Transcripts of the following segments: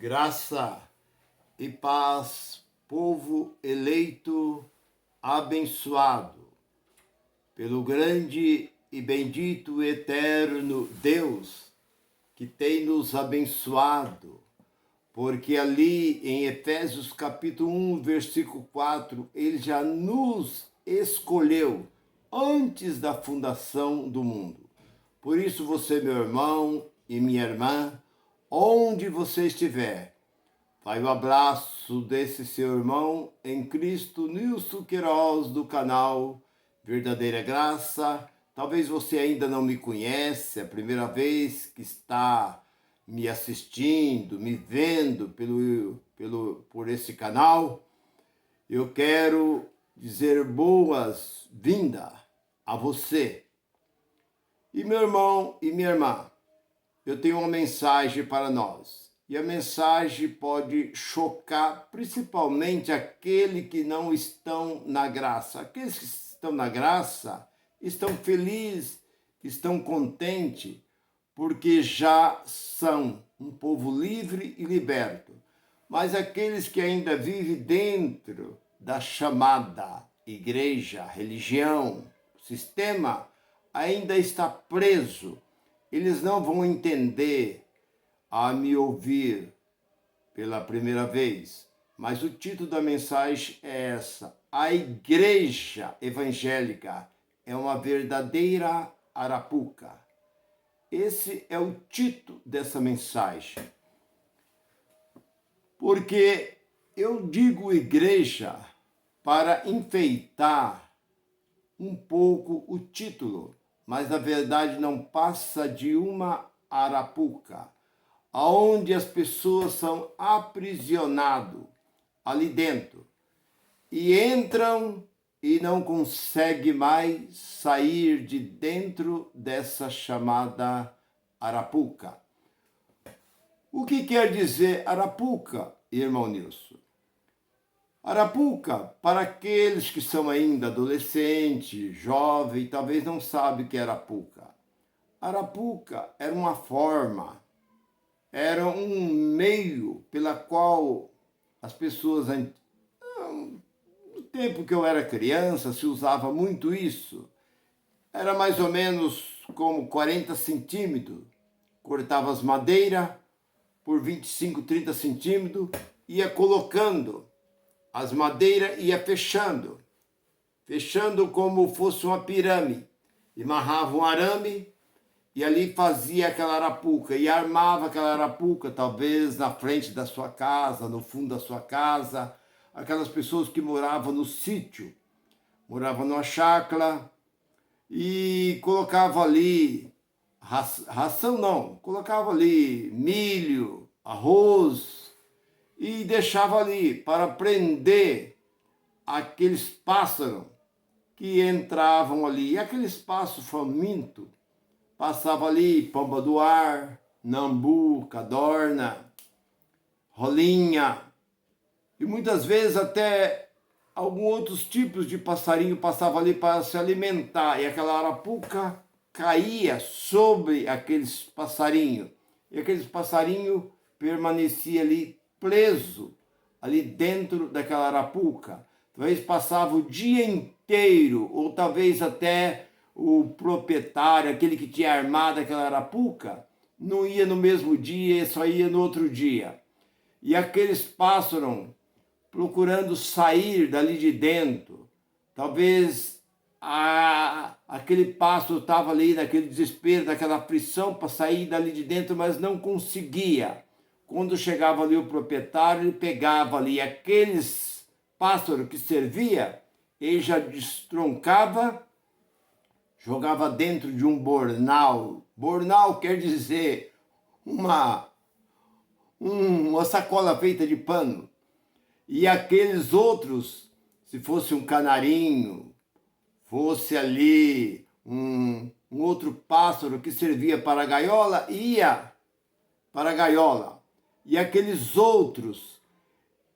Graça e paz, povo eleito, abençoado, pelo grande e bendito eterno Deus, que tem nos abençoado, porque ali em Efésios capítulo 1, versículo 4, ele já nos escolheu antes da fundação do mundo. Por isso você, meu irmão e minha irmã, onde você estiver, vai o abraço desse seu irmão em Cristo, Nilson Queiroz, do canal Verdadeira Graça. Talvez você ainda não me conhece, é a primeira vez que está me assistindo, me vendo por esse canal. Eu quero dizer boas-vindas a você. E meu irmão e minha irmã, eu tenho uma mensagem para nós. E a mensagem pode chocar principalmente aqueles que não estão na graça. Aqueles que estão na graça estão felizes, estão contentes, porque já são um povo livre e liberto. Mas aqueles que ainda vivem dentro da chamada igreja, religião, sistema, ainda está preso. Eles não vão entender a me ouvir pela primeira vez. Mas o título da mensagem é essa: a igreja evangélica é uma verdadeira arapuca. Esse é o título dessa mensagem. Porque eu digo igreja para enfeitar um pouco o título, mas na verdade não passa de uma arapuca, onde as pessoas são aprisionadas ali dentro e entram e não conseguem mais sair de dentro dessa chamada arapuca. O que quer dizer arapuca, irmão Nilson? Arapuca, para aqueles que são ainda adolescentes, jovens, talvez não sabem o que é arapuca. Arapuca era uma forma, era um meio pela qual as pessoas, no tempo que eu era criança, se usava muito isso. Era mais ou menos como 40 centímetros. Cortava as madeiras por 25, 30 centímetros, ia colocando as madeiras, ia fechando como fosse uma pirâmide. E amarrava um arame e ali fazia aquela arapuca e armava aquela arapuca, talvez na frente da sua casa, no fundo da sua casa. Aquelas pessoas que moravam no sítio, moravam numa chácara e colocava ali, ração não, colocava ali milho, arroz e deixava ali para prender aqueles pássaros que entravam ali. E aqueles pássaros famintos passavam ali, pomba do ar, nambu, cadorna, rolinha e muitas vezes até alguns outros tipos de passarinho passavam ali para se alimentar. E aquela arapuca caía sobre aqueles passarinhos. E aqueles passarinhos permaneciam ali preso ali dentro daquela arapuca. Talvez passava o dia inteiro, ou talvez até o proprietário, aquele que tinha armado aquela arapuca, não ia no mesmo dia, só ia no outro dia. E aqueles pássaros procurando sair dali de dentro, talvez aquele pássaro estava ali naquele desespero, naquela aflição para sair dali de dentro, mas não conseguia. Quando chegava ali o proprietário, ele pegava ali aqueles pássaros que servia, ele já destroncava, jogava dentro de um bornal. Bornal quer dizer uma sacola feita de pano. E aqueles outros, se fosse um canarinho, fosse ali um outro pássaro que servia para a gaiola, ia para a gaiola. E aqueles outros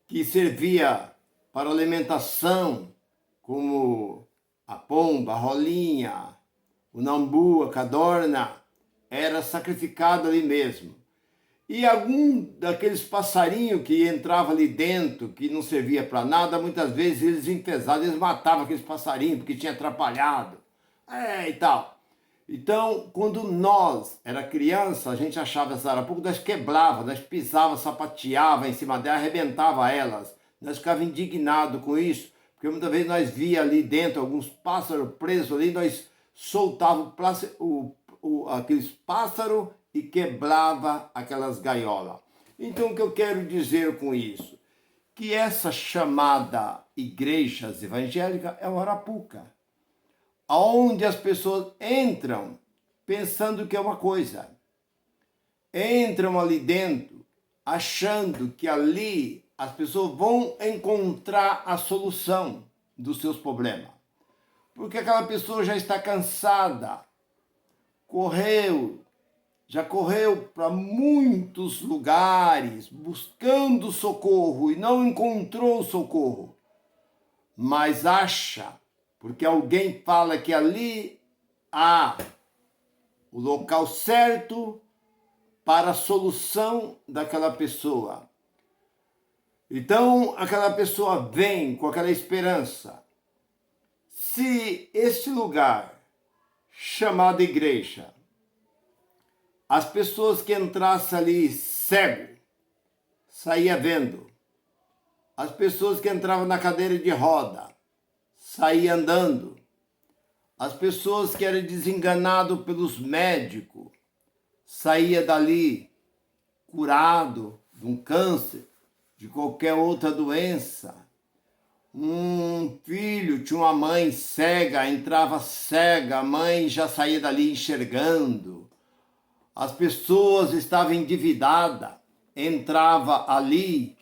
que servia para alimentação, como a pomba, a rolinha, o nambu, a cadorna, era sacrificado ali mesmo. E algum daqueles passarinhos que entrava ali dentro, que não servia para nada, muitas vezes eles enfesavam, eles matavam aqueles passarinhos porque tinha atrapalhado. E tal. Então, quando nós era criança, a gente achava essa arapuca, nós quebrava, nós pisava, sapateava em cima dela, arrebentava elas. Nós ficava indignado com isso, porque muitas vezes nós via ali dentro alguns pássaros presos ali, nós soltava aqueles pássaros e quebrava aquelas gaiolas. Então, o que eu quero dizer com isso? Que essa chamada igrejas evangélicas é uma arapuca, onde as pessoas entram pensando que é uma coisa. Entram ali dentro achando que ali as pessoas vão encontrar a solução dos seus problemas. Porque aquela pessoa já está cansada, já correu para muitos lugares buscando socorro e não encontrou socorro, mas acha, porque alguém fala que ali há o local certo para a solução daquela pessoa. Então, aquela pessoa vem com aquela esperança. Se este lugar, chamado igreja, as pessoas que entrassem ali cego, saía vendo. As pessoas que entravam na cadeira de roda, saía andando. As pessoas que eram desenganadas pelos médicos, saía dali curado de um câncer, de qualquer outra doença. Um filho tinha uma mãe cega, entrava cega, a mãe já saía dali enxergando. As pessoas estavam endividadas, entrava ali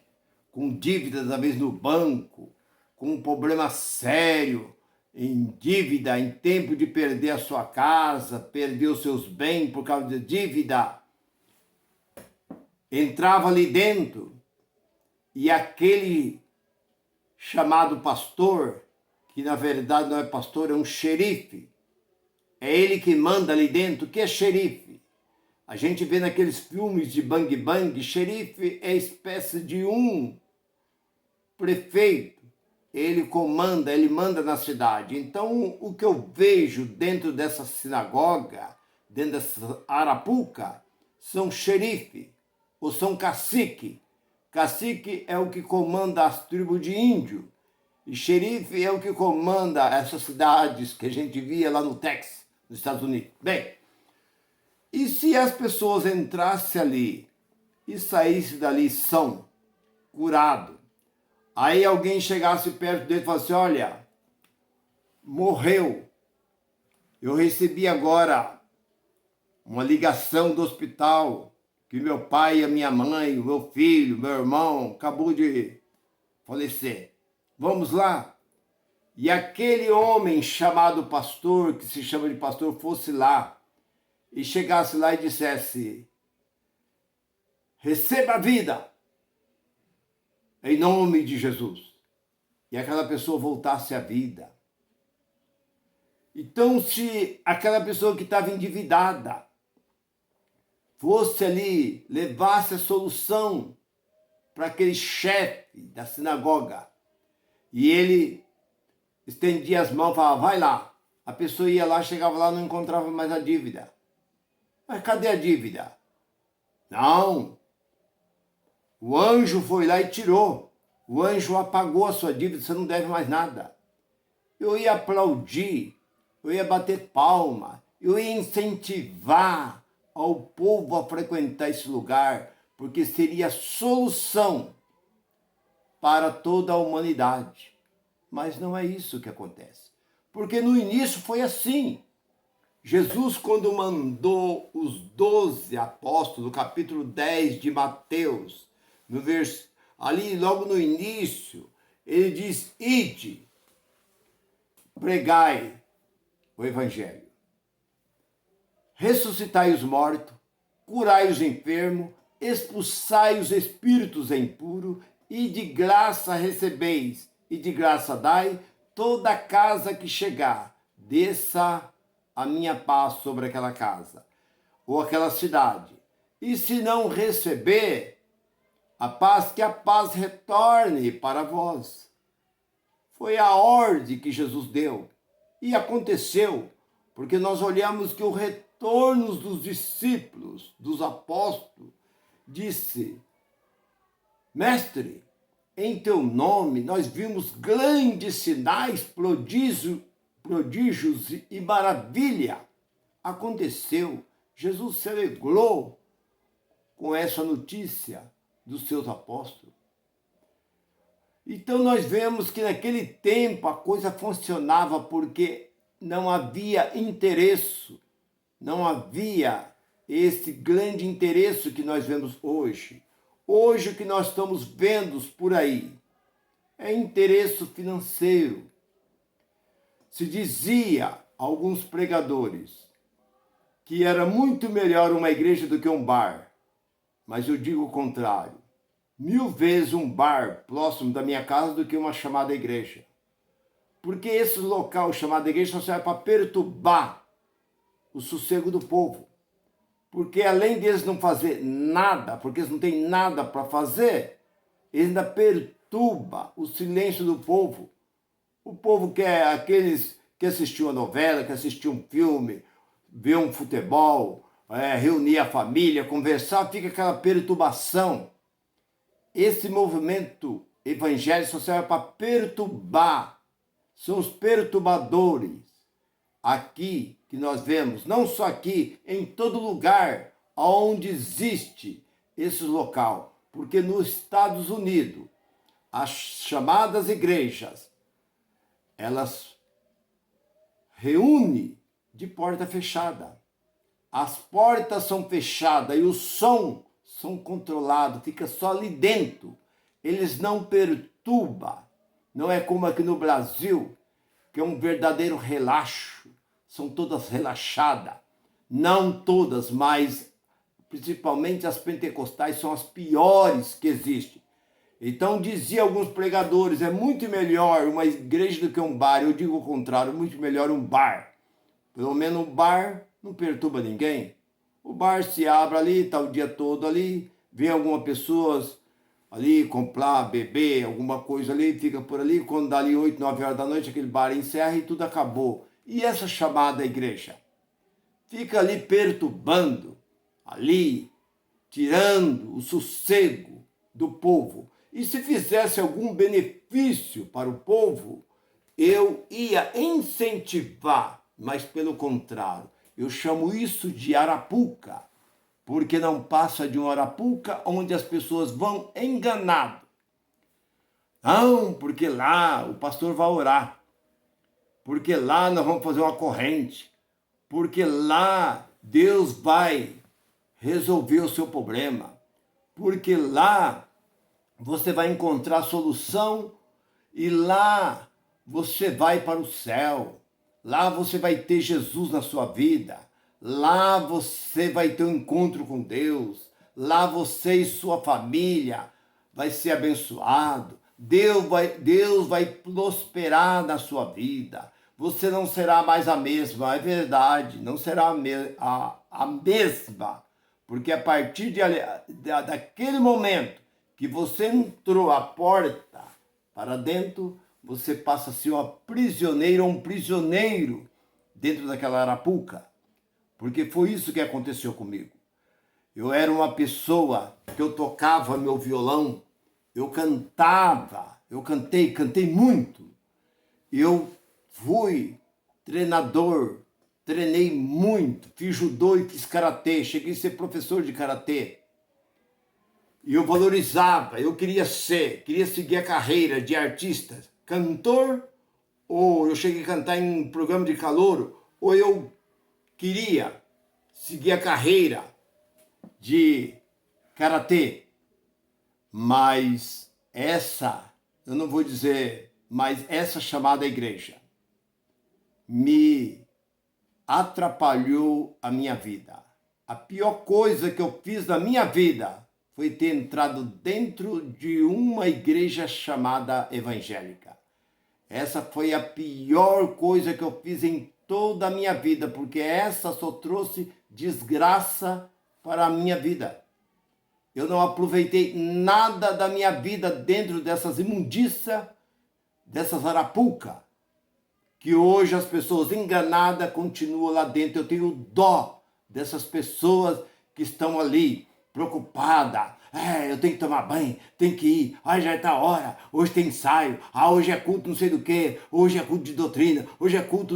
com dívidas, às vezes no banco, com um problema sério, em dívida, em tempo de perder a sua casa, perder os seus bens por causa de dívida. Entrava ali dentro e aquele chamado pastor, que na verdade não é pastor, é um xerife, é ele que manda ali dentro. O que é xerife? A gente vê naqueles filmes de Bang Bang, xerife é espécie de um prefeito. Ele comanda, ele manda na cidade. Então, o que eu vejo dentro dessa sinagoga, dentro dessa arapuca, são xerife, ou são cacique. Cacique é o que comanda as tribos de índio. E xerife é o que comanda essas cidades que a gente via lá no Texas, nos Estados Unidos. Bem, e se as pessoas entrassem ali e saíssem dali são, curado, aí alguém chegasse perto dele e falasse, olha, morreu. Eu recebi agora uma ligação do hospital que meu pai, a minha mãe, o meu filho, meu irmão, acabou de falecer. Vamos lá? E aquele homem chamado pastor, que se chama de pastor, fosse lá e chegasse lá e dissesse, receba a vida, em nome de Jesus. E aquela pessoa voltasse à vida. Então, se aquela pessoa que estava endividada fosse ali, levasse a solução para aquele chefe da sinagoga, e ele estendia as mãos e falava, vai lá. A pessoa ia lá, chegava lá, não encontrava mais a dívida. Mas cadê a dívida? Não. O anjo foi lá e tirou. O anjo apagou a sua dívida, você não deve mais nada. Eu ia aplaudir, eu ia bater palma, eu ia incentivar ao povo a frequentar esse lugar, porque seria a solução para toda a humanidade. Mas não é isso que acontece. Porque no início foi assim. Jesus, quando mandou os 12 apóstolos, no capítulo 10 de Mateus, ali logo no início, ele diz, ide, pregai o evangelho, ressuscitai os mortos, curai os enfermos, expulsai os espíritos impuros, e de graça recebeis, e de graça dai, toda casa que chegar, desça a minha paz sobre aquela casa, ou aquela cidade. E se não receber a paz, que a paz retorne para vós. Foi a ordem que Jesus deu. E aconteceu, porque nós olhamos que o retorno dos discípulos, dos apóstolos, disse: Mestre, em teu nome nós vimos grandes sinais, prodígios e maravilha. Aconteceu, Jesus se alegrou com essa notícia dos seus apóstolos. Então nós vemos que naquele tempo a coisa funcionava porque não havia interesse, não havia esse grande interesse que nós vemos hoje. Hoje o que nós estamos vendo por aí é interesse financeiro. Se dizia, alguns pregadores, que era muito melhor uma igreja do que um bar, mas eu digo o contrário. 1000 vezes um bar próximo da minha casa do que uma chamada igreja. Porque esse local chamado igreja só serve para perturbar o sossego do povo. Porque além deles não fazer nada, porque eles não têm nada para fazer, eles ainda perturba o silêncio do povo. O povo quer aqueles que assistiam a novela, que assistiam um filme, ver um futebol, reunir a família, conversar, fica aquela perturbação. Esse movimento evangélico só serve para perturbar. São os perturbadores. Aqui que nós vemos, não só aqui, em todo lugar onde existe esse local. Porque nos Estados Unidos, as chamadas igrejas, elas reúnem de porta fechada. As portas são fechadas e o som são controlados, fica só ali dentro. Eles não perturbam. Não é como aqui no Brasil, que é um verdadeiro relaxo. São todas relaxadas. Não todas, mas principalmente as pentecostais são as piores que existem. Então dizia alguns pregadores, é muito melhor uma igreja do que um bar. Eu digo o contrário, muito melhor um bar. Pelo menos um bar não perturba ninguém. O bar se abre ali, está o dia todo ali, vem algumas pessoas ali comprar, beber, alguma coisa ali, fica por ali, quando dá ali 8, 9 horas da noite, aquele bar encerra e tudo acabou. E essa chamada igreja? Fica ali perturbando, ali, tirando o sossego do povo. E se fizesse algum benefício para o povo, eu ia incentivar, mas pelo contrário, eu chamo isso de arapuca, porque não passa de um arapuca onde as pessoas vão enganadas. Não, porque lá o pastor vai orar, porque lá nós vamos fazer uma corrente, porque lá Deus vai resolver o seu problema, porque lá você vai encontrar solução e lá você vai para o céu. Lá você vai ter Jesus na sua vida. Lá você vai ter um encontro com Deus. Lá você e sua família vai ser abençoado. Deus vai prosperar na sua vida. Você não será mais a mesma, é verdade. Não será a mesma. Porque a partir daquele momento que você entrou a porta para dentro, você passa a ser uma prisioneira ou um prisioneiro dentro daquela arapuca. Porque foi isso que aconteceu comigo. Eu era uma pessoa que eu tocava meu violão, eu cantava, eu cantei muito. Eu fui treinador, treinei muito, fiz judô e fiz karatê, cheguei a ser professor de karatê. E eu valorizava, eu queria seguir a carreira de artista, cantor, ou eu cheguei a cantar em um programa de calouro, ou eu queria seguir a carreira de karatê. Mas eu não vou dizer, mas essa chamada igreja me atrapalhou a minha vida. A pior coisa que eu fiz na minha vida foi ter entrado dentro de uma igreja chamada evangélica. Essa foi a pior coisa que eu fiz em toda a minha vida, porque essa só trouxe desgraça para a minha vida. Eu não aproveitei nada da minha vida dentro dessas imundícias, dessas arapuca, que hoje as pessoas enganadas continuam lá dentro. Eu tenho dó dessas pessoas que estão ali, preocupadas. Eu tenho que tomar banho, tenho que ir, já está a hora, hoje tem ensaio, hoje é culto não sei do que, hoje é culto de doutrina, hoje é culto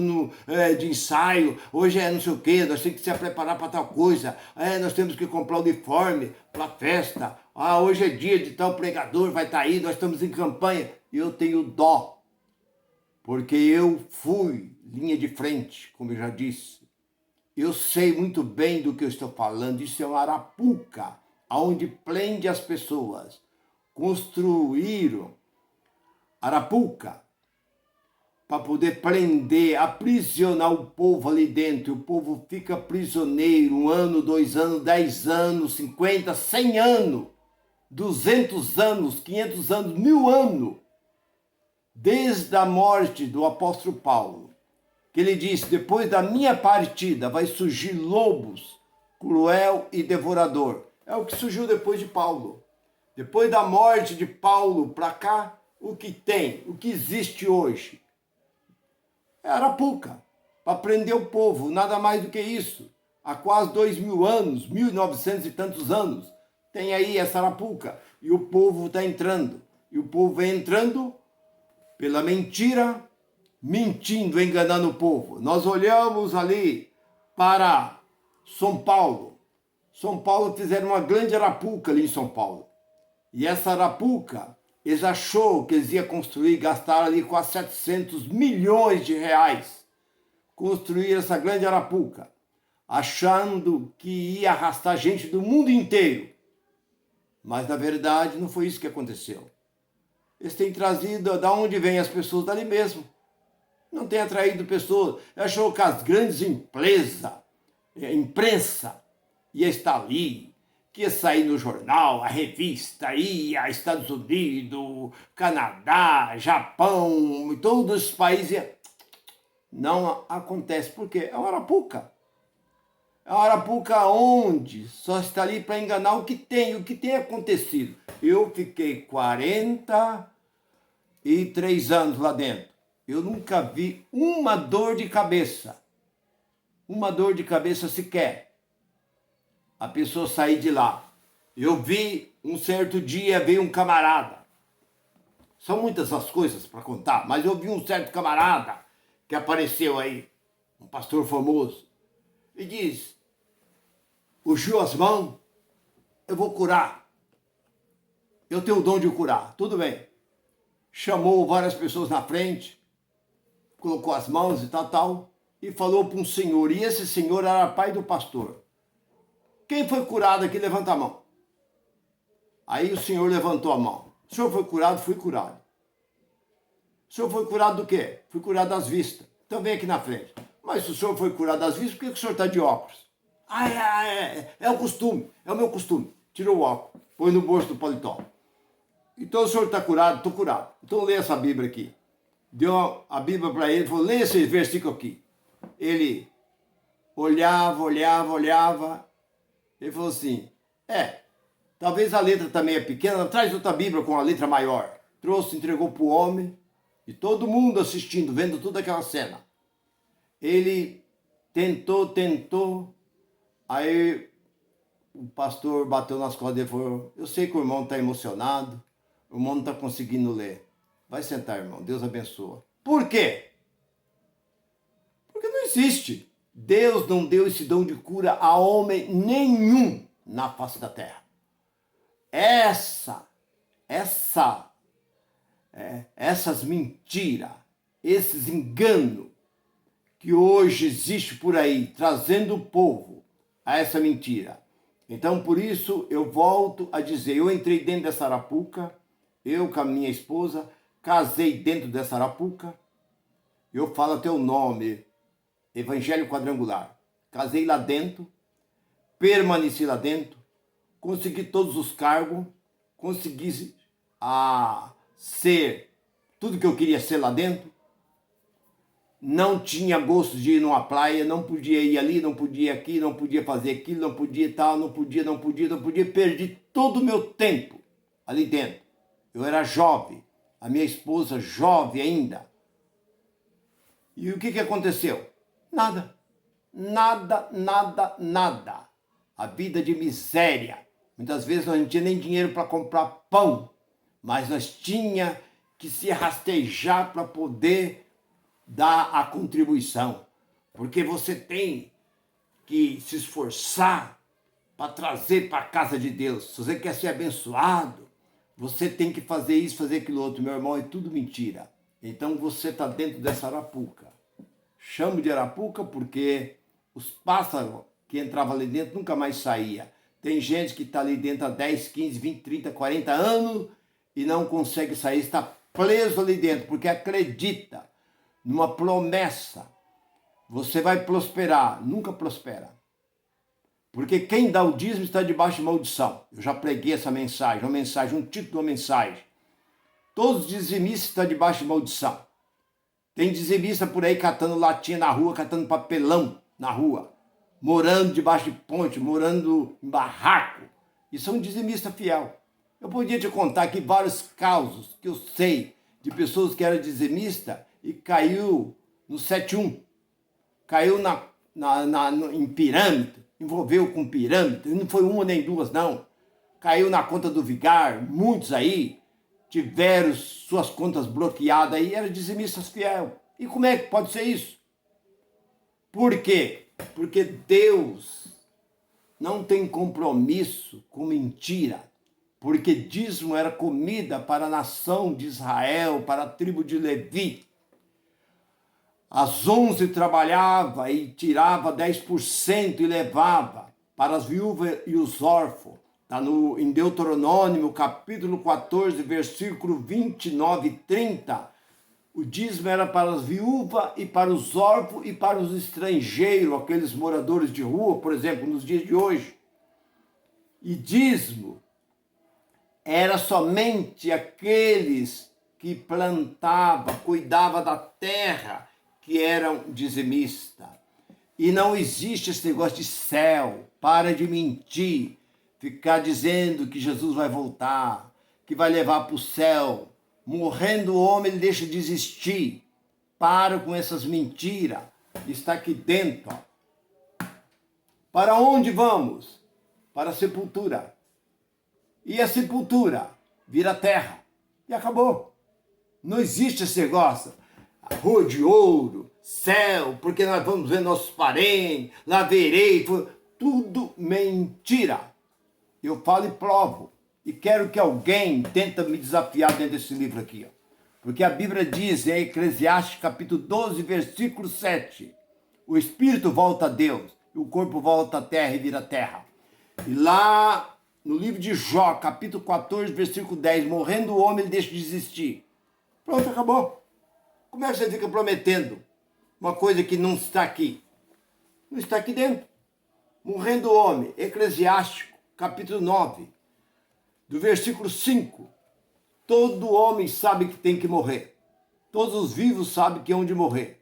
de ensaio, hoje é não sei o que, nós temos que se preparar para tal coisa, nós temos que comprar uniforme para a festa, hoje é dia de tal pregador, vai estar aí, nós estamos em campanha. E eu tenho dó, porque eu fui linha de frente, como eu já disse. Eu sei muito bem do que eu estou falando. Isso é uma arapuca, onde prende as pessoas. Construíram arapuca para poder prender, aprisionar o povo ali dentro. O povo fica prisioneiro 1 ano, 2 anos, 10 anos, 50, 100 anos, 200 anos, 500 anos, 1000 anos. Desde a morte do apóstolo Paulo, que ele disse: depois da minha partida vai surgir lobos, cruel e devorador. É o que surgiu depois de Paulo. Depois da morte de Paulo para cá, o que tem, o que existe hoje? É arapuca, para prender o povo, nada mais do que isso. Há quase 2000 anos, 1900 e tantos anos, tem aí essa arapuca. E o povo está entrando. E o povo vem entrando pela mentira, mentindo, enganando o povo. Nós olhamos ali para São Paulo. São Paulo fizeram uma grande arapuca ali em São Paulo. E essa arapuca, eles achou que eles iam construir, gastaram ali quase 700 milhões de reais. Construir essa grande arapuca, achando que ia arrastar gente do mundo inteiro. Mas, na verdade, não foi isso que aconteceu. Eles têm trazido, da onde vêm as pessoas? Dali mesmo. Não tem atraído pessoas. Achou que as grandes empresas, imprensa, ia estar ali, que ia sair no jornal, a revista, ia Estados Unidos, Canadá, Japão, todos os países. Não acontece. Por quê? É uma arapuca. É uma arapuca onde só está ali para enganar o que tem acontecido. Eu fiquei 43 anos lá dentro. Eu nunca vi uma dor de cabeça. Uma dor de cabeça sequer. A pessoa sair de lá. Eu vi um certo dia, veio um camarada. São muitas as coisas para contar, mas eu vi um certo camarada que apareceu aí, um pastor famoso, e diz: o Joasmão, eu vou curar. Eu tenho o dom de curar. Tudo bem. Chamou várias pessoas na frente, colocou as mãos e tal, e falou para um senhor, e esse senhor era pai do pastor. Quem foi curado aqui, levanta a mão. Aí o senhor levantou a mão. O senhor foi curado? Fui curado. O senhor foi curado do quê? Fui curado das vistas. Então vem aqui na frente. Mas se o senhor foi curado das vistas, por que o senhor está de óculos? É o costume, é o meu costume. Tirou o óculos, põe no bolso do paletó. Então o senhor está curado? Estou curado. Então lê essa Bíblia aqui. Deu a Bíblia para ele, falou: lê esse versículo aqui. Ele olhava. Ele falou assim: talvez a letra também é pequena, traz outra Bíblia com a letra maior. Trouxe, entregou para o homem, e todo mundo assistindo, vendo toda aquela cena. Ele tentou, aí o pastor bateu nas costas dele e falou: eu sei que o irmão está emocionado, o irmão não está conseguindo ler. Vai sentar, irmão, Deus abençoa. Por quê? Porque não existe. Deus não deu esse dom de cura a homem nenhum na face da terra. Essas mentiras, esses enganos que hoje existe por aí, trazendo o povo a essa mentira. Então, por isso, eu volto a dizer, eu entrei dentro dessa arapuca, eu com a minha esposa, casei dentro dessa arapuca, eu falo até o nome, Evangelho Quadrangular. Casei lá dentro, permaneci lá dentro, consegui todos os cargos, consegui ser tudo que eu queria ser lá dentro. não tinha gosto de ir numa praia, não podia ir ali, não podia ir aqui, não podia fazer aquilo, não podia tal, não podia, perdi todo o meu tempo ali dentro. Eu era jovem, a minha esposa jovem ainda. E o que aconteceu? Nada. Nada. A vida de miséria. Muitas vezes nós não tinha nem dinheiro para comprar pão, mas nós tinha que se rastejar para poder dar a contribuição. Porque você tem que se esforçar para trazer para a casa de Deus. Se você quer ser abençoado, você tem que fazer isso, fazer aquilo outro. Meu irmão, é tudo mentira. Então você está dentro dessa arapuca. Chamo de arapuca porque os pássaros que entravam ali dentro nunca mais saía. Tem gente que está ali dentro há 10, 15, 20, 30, 40 anos e não consegue sair, está preso ali dentro, porque acredita numa promessa. Você vai prosperar, nunca prospera. Porque quem dá o dízimo está debaixo de maldição. Eu já preguei essa mensagem, um título de uma mensagem. Todos os dizimistas estão debaixo de maldição. Tem dizimista por aí catando latinha na rua, catando papelão na rua, morando debaixo de ponte, morando em barraco. Isso é um dizimista fiel. Eu podia te contar aqui vários casos que eu sei de pessoas que eram dizimista e caiu no 7-1, caiu em pirâmide, envolveu com pirâmide, não foi uma nem duas não, caiu na conta do vigário, muitos aí tiveram suas contas bloqueadas aí, eram dizimistas fiel. E como é que pode ser isso? Por quê? Porque Deus não tem compromisso com mentira. Porque dízimo era comida para a nação de Israel, para a tribo de Levi. As 11 trabalhava e tirava 10% e levava para as viúvas e os órfãos. Está em Deuteronômio, capítulo 14, versículo 29 e 30. O dízimo era para as viúvas e para os órfãos e para os estrangeiros, aqueles moradores de rua, por exemplo, nos dias de hoje. E dízimo era somente aqueles que plantavam, cuidavam da terra, que eram dizimistas. E não existe esse negócio de céu. Para de mentir. Ficar dizendo que Jesus vai voltar, que vai levar para o céu. Morrendo o homem, ele deixa de existir. Para com essas mentiras. Está aqui dentro. Para onde vamos? Para a sepultura. E a sepultura vira terra. E acabou. Não existe esse negócio. Rua de ouro, céu, porque nós vamos ver nossos parentes, lá verei. Tudo mentira. Eu falo e provo. E quero que alguém tente me desafiar dentro desse livro aqui. Ó. Porque a Bíblia diz em Eclesiastes capítulo 12, versículo 7. O espírito volta a Deus, e o corpo volta à terra e vira terra. E lá no livro de Jó, capítulo 14, versículo 10, morrendo o homem, ele deixa de existir. Pronto, acabou. Como é que você fica prometendo uma coisa que não está aqui? Não está aqui dentro. Morrendo o homem, Eclesiástico, capítulo 9, do versículo 5. Todo homem sabe que tem que morrer. Todos os vivos sabem que hão de morrer.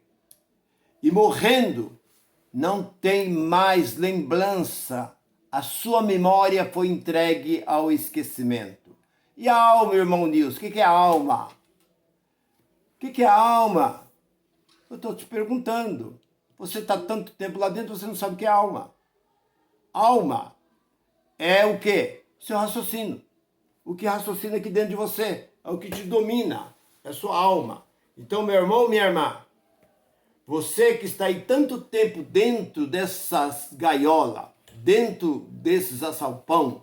E morrendo, não tem mais lembrança. A sua memória foi entregue ao esquecimento. E a alma, irmão Nilson? O que é a alma? O que é a alma? Eu estou te perguntando. Você está tanto tempo lá dentro, você não sabe o que é alma. Alma é o quê? Seu raciocínio. O que raciocina aqui dentro de você. É o que te domina. É a sua alma. Então, meu irmão, minha irmã, você que está aí tanto tempo dentro dessas gaiolas, dentro desses assalpão,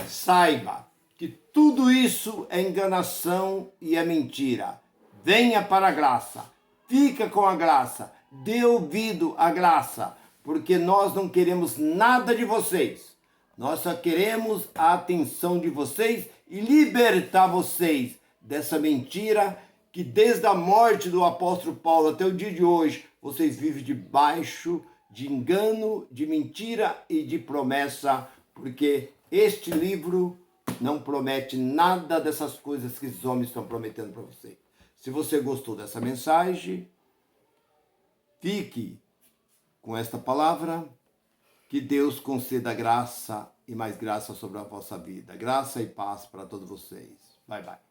saiba que tudo isso é enganação e é mentira. Venha para a graça, fica com a graça, dê ouvido à graça, porque nós não queremos nada de vocês. Nós só queremos a atenção de vocês e libertar vocês dessa mentira que desde a morte do apóstolo Paulo até o dia de hoje, vocês vivem debaixo de engano, de mentira e de promessa, porque este livro não promete nada dessas coisas que os homens estão prometendo para você. Se você gostou dessa mensagem, Fique com esta palavra. Que Deus conceda graça e mais graça sobre a vossa vida. Graça e paz para todos vocês. Bye, bye.